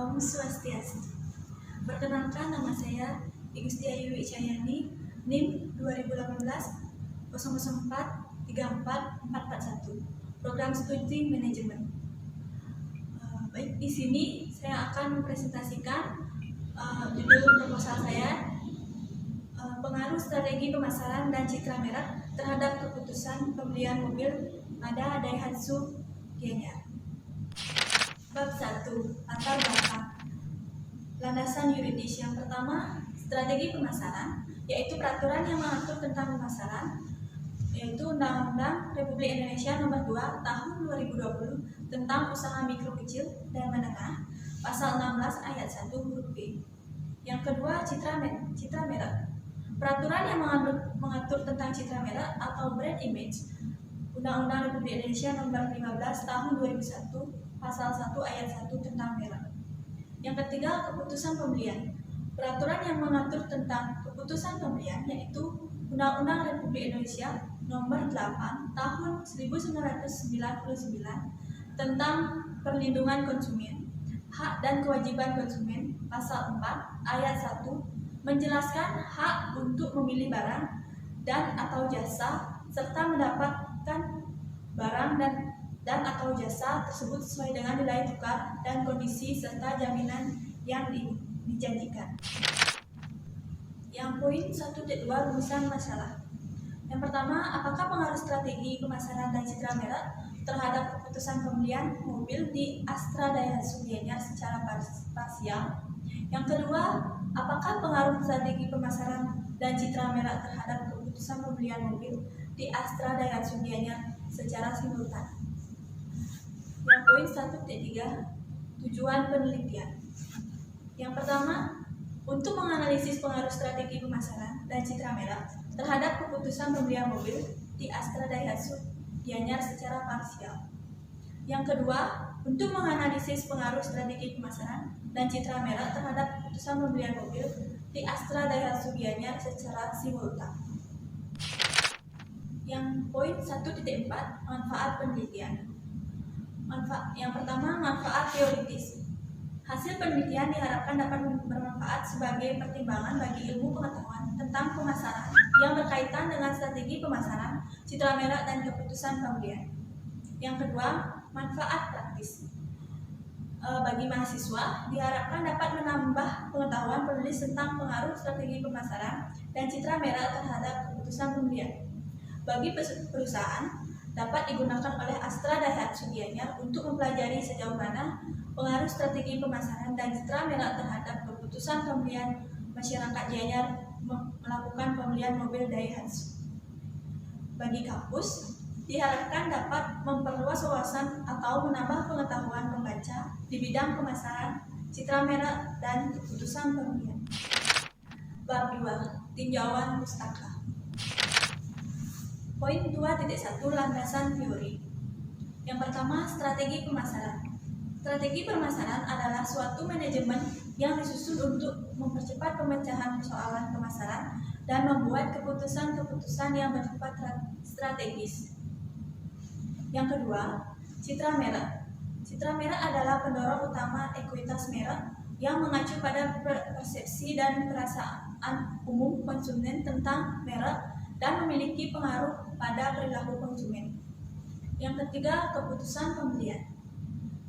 Om Swastiastu. Perkenalkan, nama saya Igusti Ayu Icayani, NIM 2018 004 34441, Program Studi Manajemen. Baik, di sini saya akan mempresentasikan judul proposal saya, pengaruh strategi pemasaran dan citra merek terhadap keputusan pembelian mobil pada Daihatsu Gianyar. Bab 1. Latar belakang. Landasan yuridis. Yang pertama, strategi pemasaran, yaitu peraturan yang mengatur tentang pemasaran, yaitu Undang-Undang Republik Indonesia Nomor 2 Tahun 2020 tentang usaha mikro kecil dan menengah, Pasal 16 Ayat 1 huruf B. Yang kedua, citra merek. Peraturan yang mengatur tentang citra merek atau brand image, Undang-Undang Republik Indonesia Nomor 15 Tahun 2001 Pasal 1 Ayat 1 tentang merek. Yang ketiga, keputusan pembelian. Peraturan yang mengatur tentang keputusan pembelian yaitu Undang-Undang Republik Indonesia Nomor 8 Tahun 1999 tentang perlindungan konsumen, hak dan kewajiban konsumen, Pasal 4 Ayat 1 menjelaskan hak untuk memilih barang dan atau jasa serta mendapatkan barang dan atau jasa tersebut sesuai dengan nilai tukar dan kondisi serta jaminan yang dijanjikan. Yang poin 1.2 rumusan masalah. Yang pertama, apakah pengaruh strategi pemasaran dan citra merek terhadap keputusan pembelian mobil di Astra Daihatsu Gianyar secara parsial? Yang kedua, apakah pengaruh strategi pemasaran dan citra merek terhadap keputusan pembelian mobil di Astra Daihatsu Gianyar secara simultan? Yang poin 1.3, tujuan penelitian. Yang pertama, untuk menganalisis pengaruh strategi pemasaran dan citra merek terhadap keputusan pembelian mobil di Astra Daihatsu Gianyar secara parsial. Yang kedua, untuk menganalisis pengaruh strategi pemasaran dan citra merek terhadap keputusan pembelian mobil di Astra Daihatsu Gianyar secara simultan. Yang poin 1.4, manfaat penelitian. Yang pertama, manfaat teoritis. Hasil penelitian diharapkan dapat bermanfaat sebagai pertimbangan bagi ilmu pengetahuan tentang pemasaran yang berkaitan dengan strategi pemasaran, citra merek, dan keputusan pembelian. Yang kedua, manfaat praktis. Bagi mahasiswa, diharapkan dapat menambah pengetahuan penulis tentang pengaruh strategi pemasaran dan citra merek terhadap keputusan pembelian. Bagi perusahaan, dapat digunakan oleh Astra Daihatsu Gianyar untuk mempelajari sejauh mana pengaruh strategi pemasaran dan citra merek terhadap keputusan pembelian masyarakat Gianyar melakukan pembelian mobil Daihatsu. Bagi kampus, diharapkan dapat memperluas wawasan atau menambah pengetahuan pembaca di bidang pemasaran, citra merek, dan keputusan pembelian. Bab 2. Tinjauan pustaka. Poin 2.1, landasan teori. Yang pertama, strategi pemasaran. Strategi pemasaran adalah suatu manajemen yang disusun untuk mempercepat pemecahan persoalan pemasaran dan membuat keputusan-keputusan yang bersifat strategis. Yang kedua, citra merek. Citra merek adalah pendorong utama ekuitas merek yang mengacu pada persepsi dan perasaan umum konsumen tentang merek dan memiliki pengaruh pada perilaku konsumen. Yang ketiga, keputusan pembelian.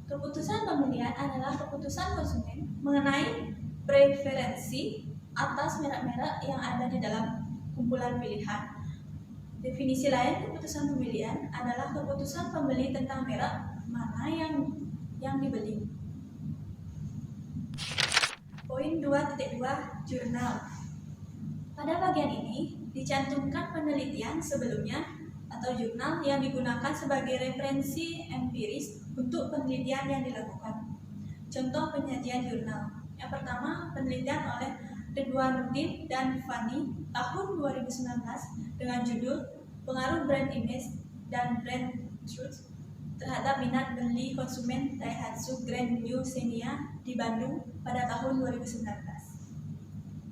Keputusan pembelian adalah keputusan konsumen mengenai preferensi atas merek-merek yang ada di dalam kumpulan pilihan. Definisi lain keputusan pembelian adalah keputusan pembeli tentang merek mana yang dibeli. Poin 2.2, jurnal. Pada bagian ini dicantumkan penelitian sebelumnya atau jurnal yang digunakan sebagai referensi empiris untuk penelitian yang dilakukan. Contoh penyajian jurnal. Yang pertama, penelitian oleh Ridwanuddin dan Fani tahun 2019 dengan judul Pengaruh Brand Image dan Brand Truth terhadap minat beli konsumen Daihatsu Grand New Xenia di Bandung pada tahun 2019.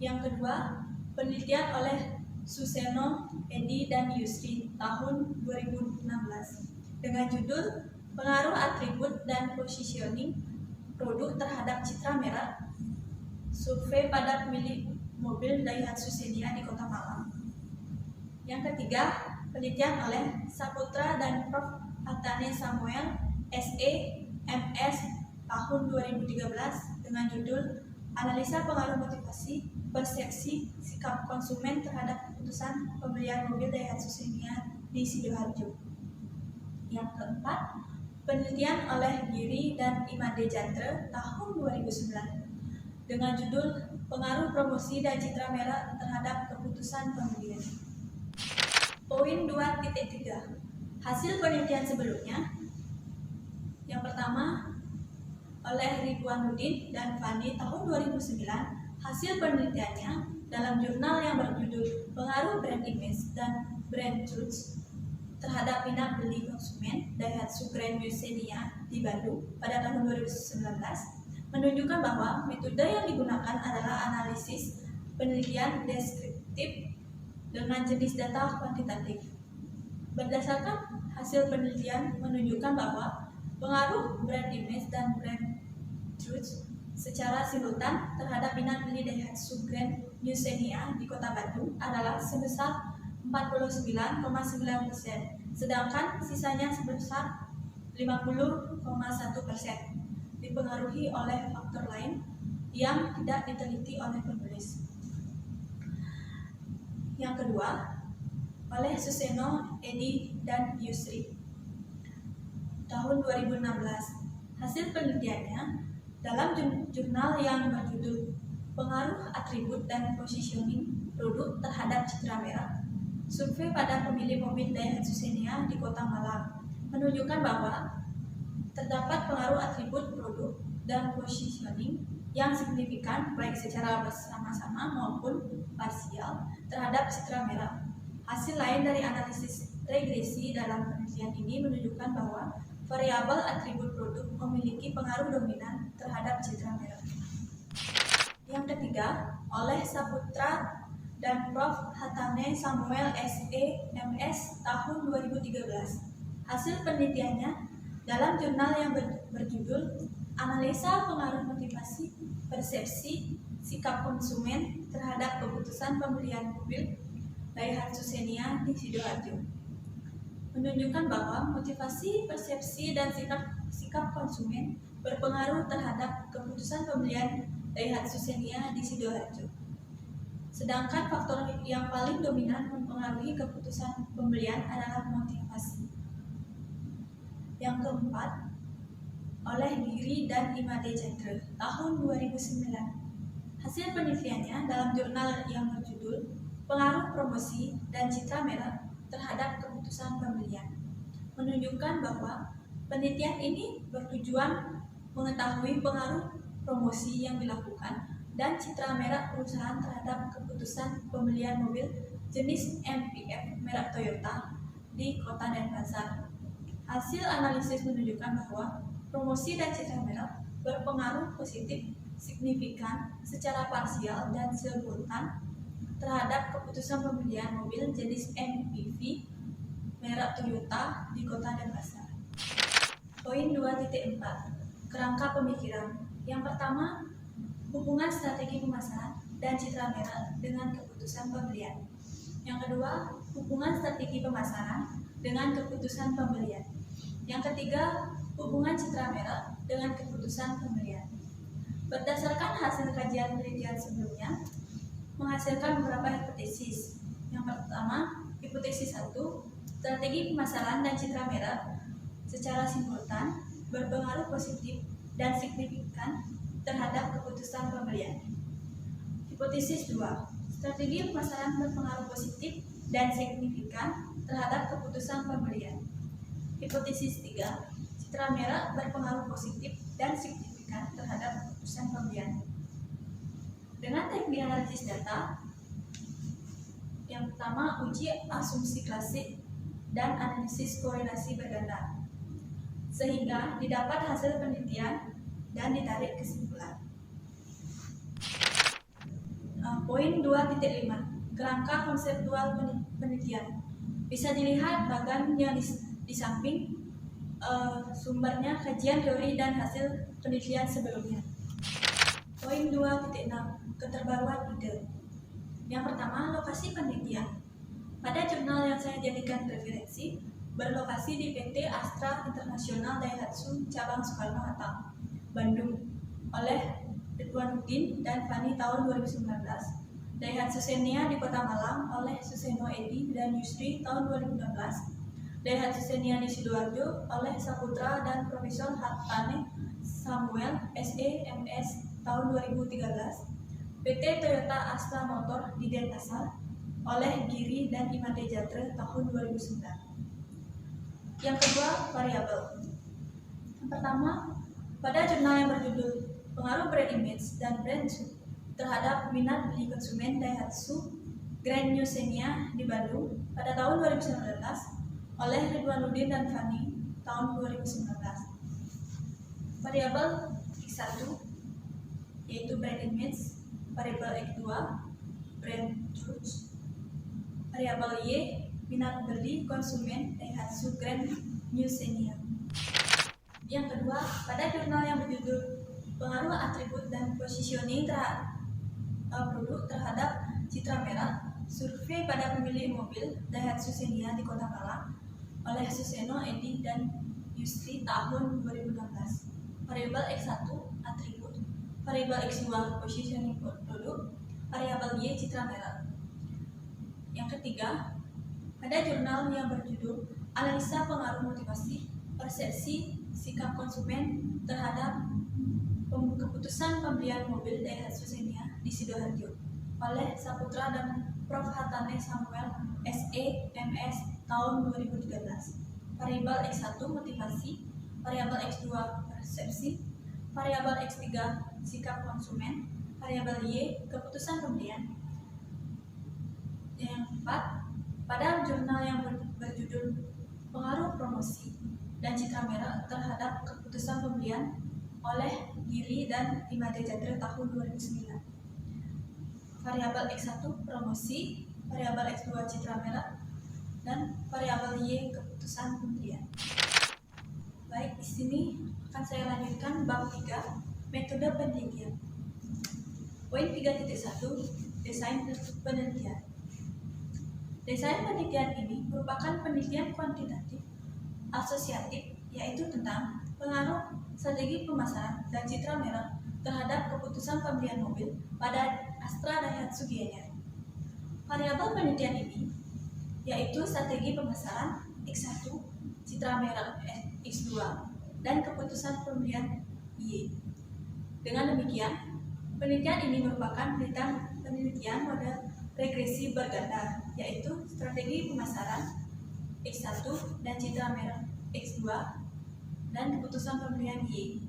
Yang kedua, penelitian oleh Suseno, Edi, dan Yusri tahun 2016 dengan judul Pengaruh Atribut dan Positioning produk terhadap citra merah, survei pada pemilik mobil Daihatsu Xenia di Kota Malang. Yang ketiga, penelitian oleh Saputra dan Prof. Atane Samuel, SE, MS, tahun 2013 dengan judul Analisa Pengaruh Motivasi, Persepsi, Sikap Konsumen terhadap Keputusan Pembelian Mobil Daihatsu Xenia di Sidoarjo. Yang keempat, penelitian oleh Giri dan Imade Jandra tahun 2009 dengan judul Pengaruh Promosi dan Citra Merah terhadap Keputusan Pembelian. Poin 2.3. Hasil penelitian sebelumnya. Yang pertama, oleh Ridwan Nudin dan Fani tahun 2009, hasil penelitiannya dalam jurnal yang berjudul Pengaruh Brand Image dan Brand Truth terhadap minat beli konsumen Daihatsu Grand New Xenia di Bandung pada tahun 2019 menunjukkan bahwa metode yang digunakan adalah analisis penelitian deskriptif dengan jenis data kuantitatif. Berdasarkan hasil penelitian menunjukkan bahwa pengaruh brand image dan brand truth secara simultan terhadap minat beli Daihatsu Grand New Xenia di Kota Bandung adalah sebesar 49,9%, sedangkan sisanya sebesar 50,1% dipengaruhi oleh faktor lain yang tidak diteliti oleh penulis. Yang kedua, oleh Suseno, Edi, dan Yusri tahun 2016. Hasil penelitiannya dalam jurnal yang berjudul Pengaruh Atribut dan Positioning Produk terhadap Citra Merah, survei pada pemilik mobil Daihatsu Xenia di Kota Malang menunjukkan bahwa terdapat pengaruh atribut produk dan positioning yang signifikan baik secara bersama-sama maupun parsial terhadap citra merah. Hasil lain dari analisis regresi dalam penelitian ini menunjukkan bahwa variabel atribut produk memiliki pengaruh dominan terhadap citra merah. Yang ketiga, oleh Saputra dan Prof. Hatane Samuel, SE, MS, tahun 2013. Hasil penelitiannya dalam jurnal yang berjudul Analisa Pengaruh Motivasi, Persepsi, Sikap Konsumen terhadap Keputusan Pembelian Mobil Daihatsu Xenia di Sidoarjo menunjukkan bahwa motivasi, persepsi, dan sikap konsumen berpengaruh terhadap keputusan pembelian Daihatsu Xenia di Sidoarjo. Sedangkan faktor yang paling dominan mempengaruhi keputusan pembelian adalah motivasi. Yang keempat, oleh Giri dan Imade Jandra tahun 2009. Hasil penelitiannya dalam jurnal yang berjudul Pengaruh Promosi dan Citra Merah terhadap Keputusan Pembelian menunjukkan bahwa penelitian ini bertujuan mengetahui pengaruh promosi yang dilakukan dan citra merah perusahaan terhadap keputusan pembelian mobil jenis MPV merek Toyota di Kota Denpasar. Hasil analisis menunjukkan bahwa promosi dan citra merah berpengaruh positif signifikan secara parsial dan simultan terhadap keputusan pembelian mobil jenis MPV merek Toyota di Kota Denpasar. Poin 2.4. Kerangka pemikiran. Yang pertama, hubungan strategi pemasaran dan citra merah dengan keputusan pembelian. Yang kedua, hubungan strategi pemasaran dengan keputusan pembelian. Yang ketiga, hubungan citra merah dengan keputusan pembelian. Berdasarkan hasil kajian penelitian sebelumnya, menghasilkan beberapa hipotesis. Yang pertama, hipotesis 1, strategi pemasaran dan citra merah secara simultan berpengaruh positif dan signifikan terhadap keputusan pembelian. Hipotesis 2, strategi pemasaran berpengaruh positif dan signifikan terhadap keputusan pembelian. Hipotesis 3, citra merah berpengaruh positif dan signifikan terhadap keputusan pembelian. Dengan teknik analisis data, yang pertama uji asumsi klasik dan analisis korelasi berganda, sehingga didapat hasil penelitian dan ditarik kesimpulan. Poin 2.5, kerangka konseptual penelitian. Bisa dilihat bagan yang di samping sumbernya kajian teori dan hasil penelitian sebelumnya. Poin 2.6 keterbaruan ide. Yang pertama, lokasi penelitian. Pada jurnal yang saya jadikan referensi berlokasi di PT Astra Internasional Daihatsu Cabang Soekarno-Hatta, Bandung, oleh Ridwanuddin dan Fani tahun 2019. Daihatsu Xenia di Kota Malang oleh Suseno Edi dan Yusri tahun 2016. Daihatsu Xenia di Sidoarjo oleh Saputra dan Profesor Hattane Samuel SE.MS tahun 2013. PT Toyota Astra Motor di Denpasar oleh Giri dan Imade Jatra tahun 2009. Yang kedua, variabel. Yang pertama, pada jurnal yang berjudul Pengaruh Brand Image dan Brand terhadap minat beli konsumen Daihatsu Grand New Xenia di Bandung pada tahun 2019 oleh Ridwanuddin dan Fani tahun 2019. Variabel X1 yaitu brand image, variabel X2 brand truth, variabel Y minat beli konsumen Daihatsu Grand New Xenia. Yang kedua, pada jurnal yang berjudul Pengaruh Atribut dan Positioning produk terhadap citra merek, survei pada pemilik mobil Daihatsu Xenia di Kota Malang oleh Suseno Edi dan Yusri tahun 2016. Variabel X1 atribut, variabel X2 positioning produk, variabel Y citra merek. Yang ketiga, pada jurnal yang berjudul Analisa Pengaruh Motivasi, Persepsi, Sikap Konsumen terhadap keputusan pembelian mobil Daihatsu Xenia di Sidoarjo oleh Saputra dan Prof. Hattane Samuel SE.MS tahun 2013. Variabel X1 motivasi, variabel X2 persepsi, variabel X3 sikap konsumen, variabel Y keputusan pembelian. Yang keempat, pada jurnal yang berjudul Pengaruh Promosi dan Citra Merek terhadap keputusan pembelian oleh Giri dan Imade Jatra tahun 2009. Variabel X1 promosi, variabel X2 citra merek, dan variabel Y keputusan pembelian. Baik, di sini akan saya lanjutkan bab 3 metode penelitian. Poin 3.1 desain penelitian. Desain penelitian ini merupakan penelitian kuantitatif asosiatif, yaitu tentang pengaruh strategi pemasaran dan citra merek terhadap keputusan pembelian mobil pada Astra Daihatsu Xenia. Variabel penelitian ini yaitu strategi pemasaran X1, citra merek X2, dan keputusan pembelian Y. Dengan demikian, penelitian ini merupakan penelitian model regresi berganda, yaitu strategi pemasaran X1 dan citra merek X2 dan keputusan pembelian Y.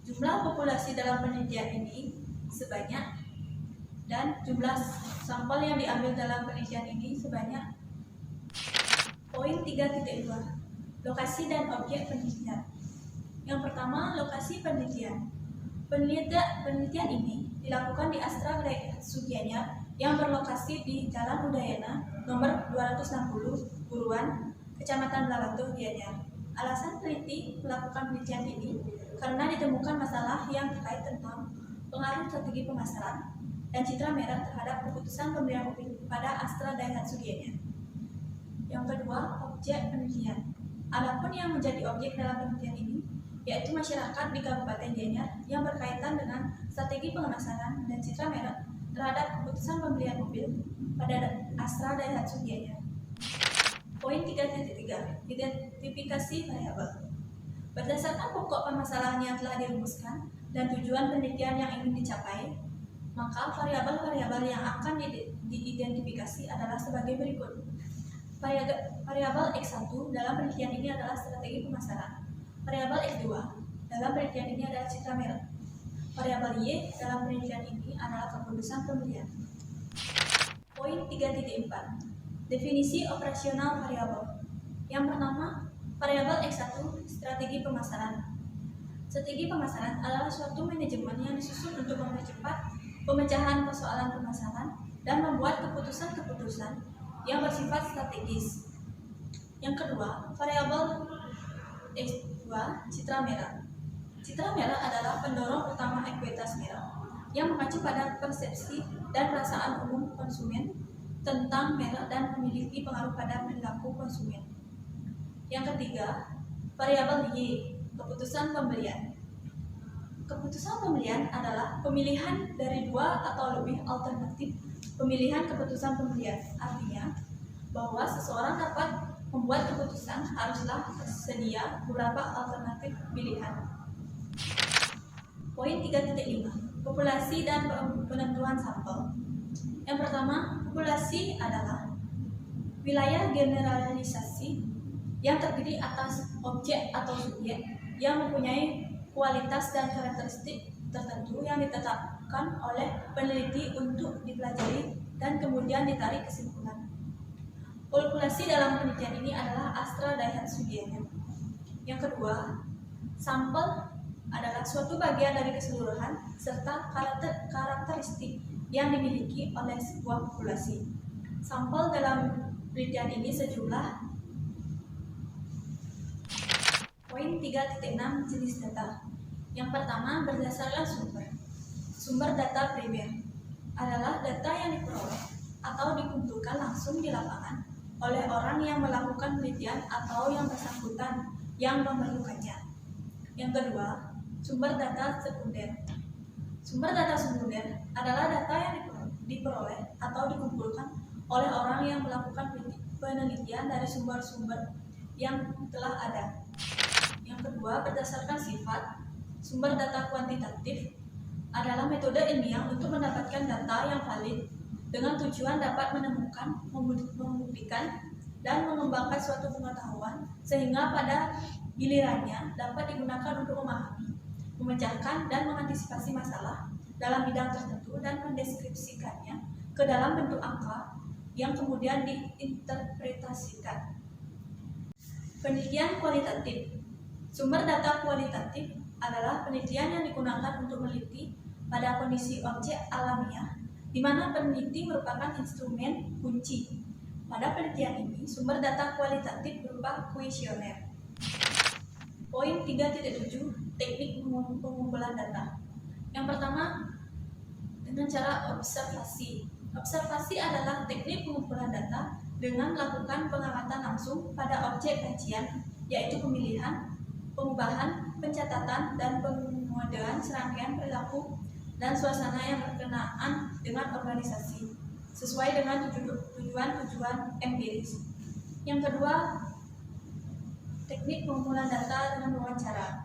Jumlah populasi dalam penelitian ini sebanyak dan jumlah sampel yang diambil dalam penelitian ini sebanyak. Poin 3.2 lokasi dan objek penelitian. Yang pertama, lokasi penelitian. Penelitian ini dilakukan di Astra Daihatsu Xenia yang berlokasi di Jalan Udayana nomor 260 Buruan, Kecamatan Blambantu, Gianyar. Alasan peneliti melakukan penelitian ini karena ditemukan masalah yang terkait tentang pengaruh strategi pemasaran dan citra merek terhadap keputusan pembelian mobil pada Astra Daihatsu Xenia. Yang kedua, objek penelitian. Adapun yang menjadi objek dalam penelitian ini yaitu masyarakat di Kabupaten Gianyar yang berkaitan dengan strategi pemasaran dan citra merek terhadap keputusan pembelian mobil pada Astra Daihatsu Xenia. Poin 3.3 identifikasi variabel. Berdasarkan pokok permasalahan yang telah dirumuskan dan tujuan penelitian yang ingin dicapai, maka variabel-variabel yang akan diidentifikasi adalah sebagai berikut. Variabel X1 dalam penelitian ini adalah strategi pemasaran. Variabel X2 dalam penelitian ini adalah citra merek. Variabel Y dalam penelitian ini adalah keputusan pembelian. Poin 3.4 definisi operasional variabel. Yang pertama, variabel X1 strategi pemasaran. Strategi pemasaran adalah suatu manajemen yang disusun untuk mempercepat pemecahan persoalan pemasaran dan membuat keputusan-keputusan yang bersifat strategis. Yang kedua, variabel S2 citra merah. Citra merah adalah pendorong utama ekuitas merah yang mengacu pada persepsi dan perasaan umum konsumen tentang merek dan memiliki pengaruh pada perilaku konsumen. Yang ketiga, variabel Y, keputusan pembelian. Keputusan pembelian adalah pemilihan dari dua atau lebih alternatif pemilihan keputusan pembelian. Artinya bahwa seseorang dapat membuat keputusan haruslah tersedia beberapa alternatif pilihan. Poin 3.5, populasi dan penentuan sampel. Yang pertama, populasi adalah wilayah generalisasi yang terdiri atas objek atau subjek yang mempunyai kualitas dan karakteristik tertentu yang ditetapkan oleh peneliti untuk dipelajari dan kemudian ditarik kesimpulan. Populasi dalam penelitian ini adalah Astra Daihatsu-Giener. Yang kedua, sampel adalah suatu bagian dari keseluruhan serta karakteristik yang dimiliki oleh sebuah populasi. Sampel dalam penelitian ini sejumlah poin 3.6 jenis data. Yang pertama, berdasarkan sumber. Sumber data primer adalah data yang diperoleh atau dikumpulkan langsung di lapangan oleh orang yang melakukan penelitian atau yang bersangkutan yang memerlukannya. Yang kedua, sumber data sekunder. Sumber data sekunder adalah data yang diperoleh atau dikumpulkan oleh orang yang melakukan penelitian dari sumber-sumber yang telah ada. Yang kedua, berdasarkan sifat. Sumber data kuantitatif adalah metode ilmiah untuk mendapatkan data yang valid dengan tujuan dapat menemukan, membuktikan, dan mengembangkan suatu pengetahuan sehingga pada gilirannya dapat digunakan untuk memahami, memecahkan, dan mengantisipasi masalah dalam bidang tertentu dan mendeskripsikannya ke dalam bentuk angka yang kemudian diinterpretasikan. Penelitian kualitatif. Sumber data kualitatif adalah penelitian yang digunakan untuk meneliti pada kondisi objek alamiah, di mana peneliti merupakan instrumen kunci. Pada penelitian ini, sumber data kualitatif berupa kuesioner. Poin 3.7, teknik pengumpulan data. Yang pertama, dengan cara observasi. Observasi adalah teknik pengumpulan data dengan melakukan pengamatan langsung pada objek kajian, yaitu pemilihan, pengubahan, pencatatan, dan pengodean serangkaian perilaku dan suasana yang berkenaan dengan organisasi sesuai dengan tujuan empiris. Yang kedua, teknik pengumpulan data dengan wawancara.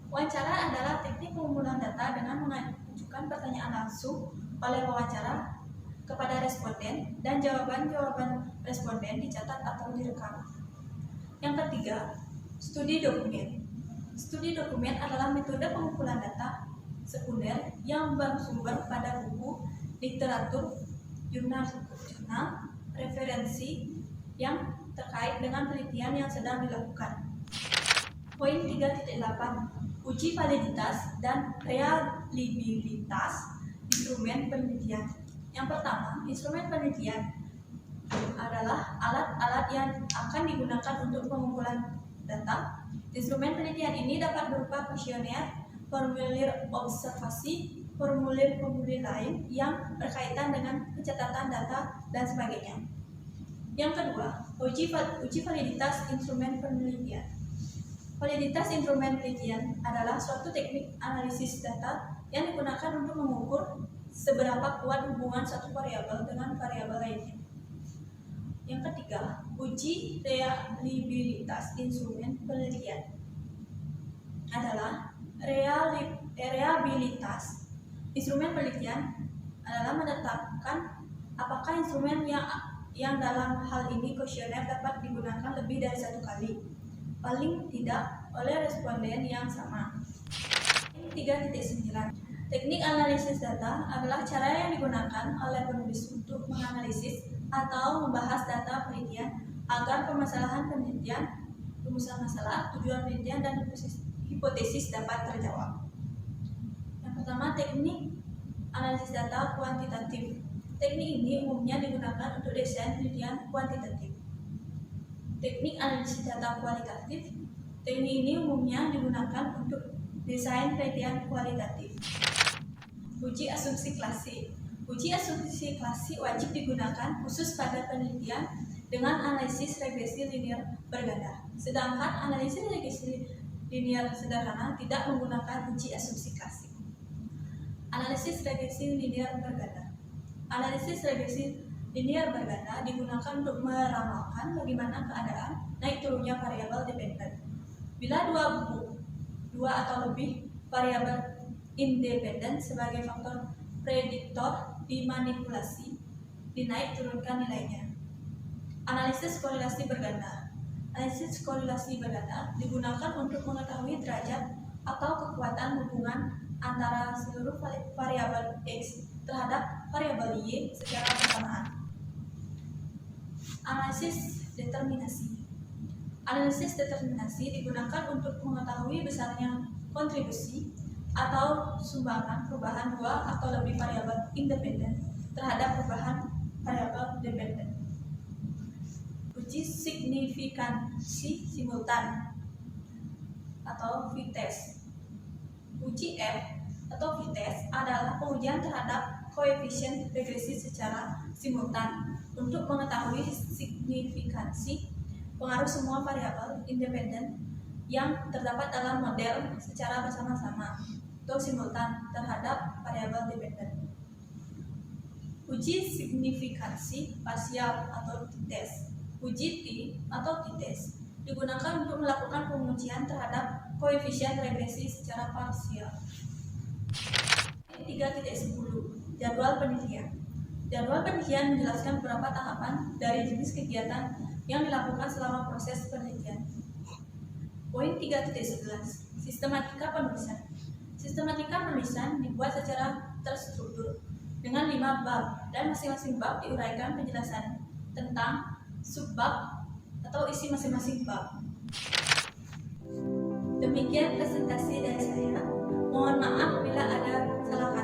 Wawancara adalah teknik pengumpulan data dengan mengajukan pertanyaan langsung oleh wawancara kepada responden dan jawaban-jawaban responden dicatat atau direkam. Yang ketiga, studi dokumen. Studi dokumen adalah metode pengumpulan data sekunder yang bersumber pada buku, literatur, jurnal, referensi yang terkait dengan penelitian yang sedang dilakukan. Poin 3.8, uji validitas dan reliabilitas instrumen penelitian. Yang pertama, instrumen penelitian adalah alat-alat yang akan digunakan untuk pengumpulan data. Instrumen penelitian ini dapat berupa kuesioner, formulir observasi, formulir-formulir lain yang berkaitan dengan pencatatan data, dan sebagainya. Yang kedua, uji validitas instrumen penelitian. Validitas instrumen penelitian adalah suatu teknik analisis data yang digunakan untuk mengukur seberapa kuat hubungan satu variabel dengan variabel lainnya. Yang ketiga, uji reliabilitas instrumen penelitian adalah reliabilitas instrumen penelitian adalah menetapkan apakah instrumen yang dalam hal ini kuesioner dapat digunakan lebih dari satu kali, paling tidak oleh responden yang sama. 3.9, teknik analisis data adalah cara yang digunakan oleh penulis untuk menganalisis atau membahas data penelitian agar permasalahan penelitian, rumusan masalah, tujuan penelitian, dan hipotesis dapat terjawab. Yang pertama, teknik analisis data kuantitatif. Teknik ini umumnya digunakan untuk desain penelitian kuantitatif. Teknik analisis data kualitatif Teknik ini umumnya digunakan untuk desain penelitian kualitatif. Uji asumsi klasik. Uji asumsi klasik wajib digunakan khusus pada penelitian dengan analisis regresi linear berganda. Sedangkan analisis regresi linear sederhana tidak menggunakan uji asumsi klasik. Analisis regresi linear berganda. Analisis regresi linear berganda digunakan untuk meramalkan bagaimana keadaan naik turunnya variabel dependen. Bila dua atau lebih variabel independen sebagai faktor prediktor dimanipulasi, dinaik turunkan nilainya. Analisis korelasi berganda. Analisis korelasi berganda digunakan untuk mengetahui derajat atau kekuatan hubungan antara seluruh variabel X terhadap variabel Y secara bersamaan. Analisis determinasi. Analisis determinasi digunakan untuk mengetahui besarnya kontribusi atau sumbangan perubahan dua atau lebih variabel independen terhadap perubahan variabel dependen. Uji signifikansi simultan atau v-test. Uji F atau v-test adalah pengujian terhadap koefisien regresi secara simultan untuk mengetahui signifikansi pengaruh semua variabel independen yang terdapat dalam model secara bersama-sama atau simultan terhadap variabel dependen. Uji signifikansi parsial atau t-test. Uji T atau t-test digunakan untuk melakukan pengujian terhadap koefisien regresi secara parsial. 3.10 Jadwal penelitian. Jadwal penelitian menjelaskan beberapa tahapan dari jenis kegiatan yang dilakukan selama proses penelitian. Poin 3.11 Sistematika penulisan. Sistematika penulisan dibuat secara terstruktur dengan 5 bab dan masing-masing bab diuraikan penjelasan tentang subbab atau isi masing-masing bab. Demikian presentasi dari saya. Mohon maaf bila ada salah kata.